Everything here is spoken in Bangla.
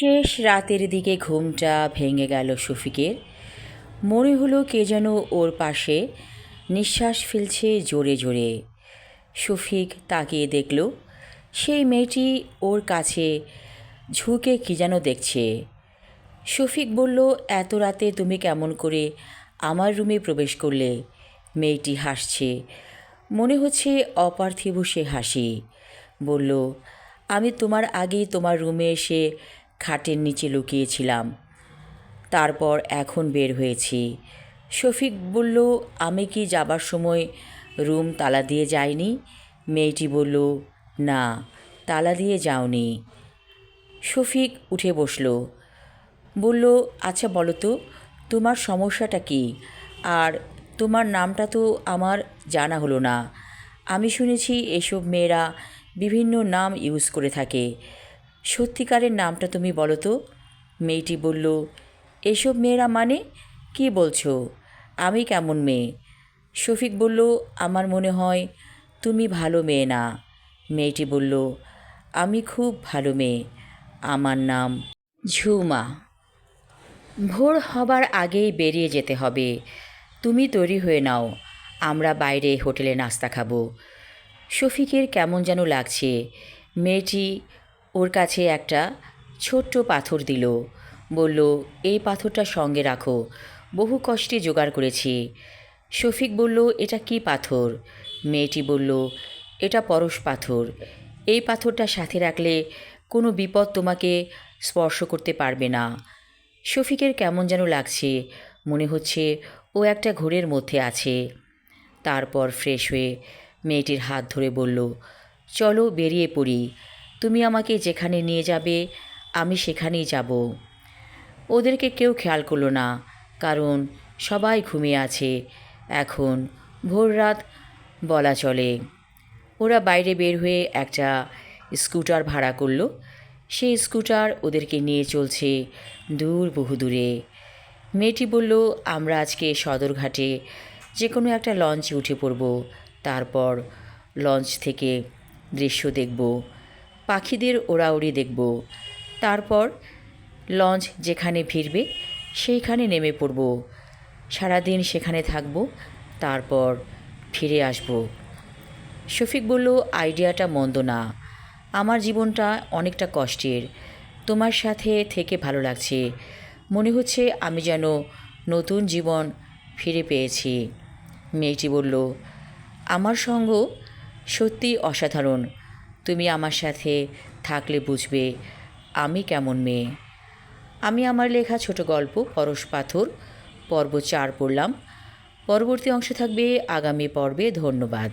শেষ রাতের দিকে ঘুমটা ভেঙে গেল শফিকের। মনে হলো কে যেন ওর পাশে নিঃশ্বাস ফেলছে জোরে জোরে। শফিক তাকিয়ে দেখল সেই মেয়েটি ওর কাছে ঝুঁকে কী যেন দেখছে। শফিক বলল, এত রাতে তুমি কেমন করে আমার রুমে প্রবেশ করলে? মেয়েটি হাসছে, মনে হচ্ছে অপার্থিব সে হাসি। বলল, আমি তোমার আগেই তোমার রুমে এসে খাটের নিচে লুকিয়েছিলাম, তারপর এখন বের হয়েছি। শফিক বলল, আমি কি যাবার সময় রুম তালা দিয়ে যাইনি? মেয়েটি বলল, না, তালা দিয়ে যাওনি। শফিক উঠে বসল, বলল, আচ্ছা বলো তো, তোমার সমস্যাটা কি? আর তোমার নামটা তো আমার জানা হলো না। আমি শুনেছি এসব মেয়েরা বিভিন্ন নাম ইউজ করে থাকে। সত্যিকারের নামটা তুমি বলো তো। মেয়েটি বলল, এসব মেয়েরা মানে কি বলছো? আমি কেমন মেয়ে? শফিক বলল, আমার মনে হয় তুমি ভালো মেয়ে না। মেয়েটি বলল, আমি খুব ভালো মেয়ে, আমার নাম ঝুমা। ভোর হবার আগেই বেরিয়ে যেতে হবে। তুমি তৈরি হয়ে নাও, আমরা বাইরে হোটেলে নাস্তা খাবো। শফিকের কেমন যেন লাগছে। মেয়েটি ওর কাছে একটা ছোট্ট পাথর দিল, বলল, এই পাথরটা সঙ্গে রাখো, বহু কষ্টে জোগাড় করেছি। শফিক বলল, এটা কি পাথর? মেয়েটি বলল, এটা পরশ পাথর। এই পাথরটা সাথে রাখলে কোনো বিপদ তোমাকে স্পর্শ করতে পারবে না। শফিকের কেমন যেন লাগছে, মনে হচ্ছে ও একটা ঘোরের মধ্যে আছে। তারপর ফ্রেশ হয়ে মেয়েটির হাত ধরে বলল, চলো বেরিয়ে পড়ি, তুমি আমাকে যেখানে নিয়ে যাবে আমি সেখানেই যাব। ওদেরকে কেউ খেয়াল করলো না, কারণ সবাই ঘুমিয়ে আছে। এখন ভোররাত বলা চলে। ওরা বাইরে বের হয়ে একটা স্কুটার ভাড়া করলো। সেই স্কুটার ওদেরকে নিয়ে চলছে দূর বহু দূরে। মেয়েটি বলল, আমরা আজকে সদরঘাটে যে কোনো একটা লঞ্চে উঠে পড়ব, তারপর লঞ্চ থেকে দৃশ্য দেখব, পাখিদের ওড়াউড়ি দেখব, তারপর লঞ্চ যেখানে ভিড়বে সেইখানে নেমে পড়ব, সারাদিন সেখানে থাকব, তারপর ফিরে আসব। শফিক বলল, আইডিয়াটা মন্দ না, আমার জীবনটা অনেকটা কষ্টের, তোমার সাথে থেকে ভালো লাগছে, মনে হচ্ছে আমি যেন নতুন জীবন ফিরে পেয়েছি। মেয়েটি বলল, আমার সঙ্গ সত্যিই অসাধারণ, তুমি আমার সাথে থাকলে বুঝবে আমি কেমন মেয়ে। আমি আমার লেখা ছোট গল্প পরশ পাথর পর্ব 4 পড়লাম। পরবর্তী অংশ থাকবে আগামী পর্বে। ধন্যবাদ।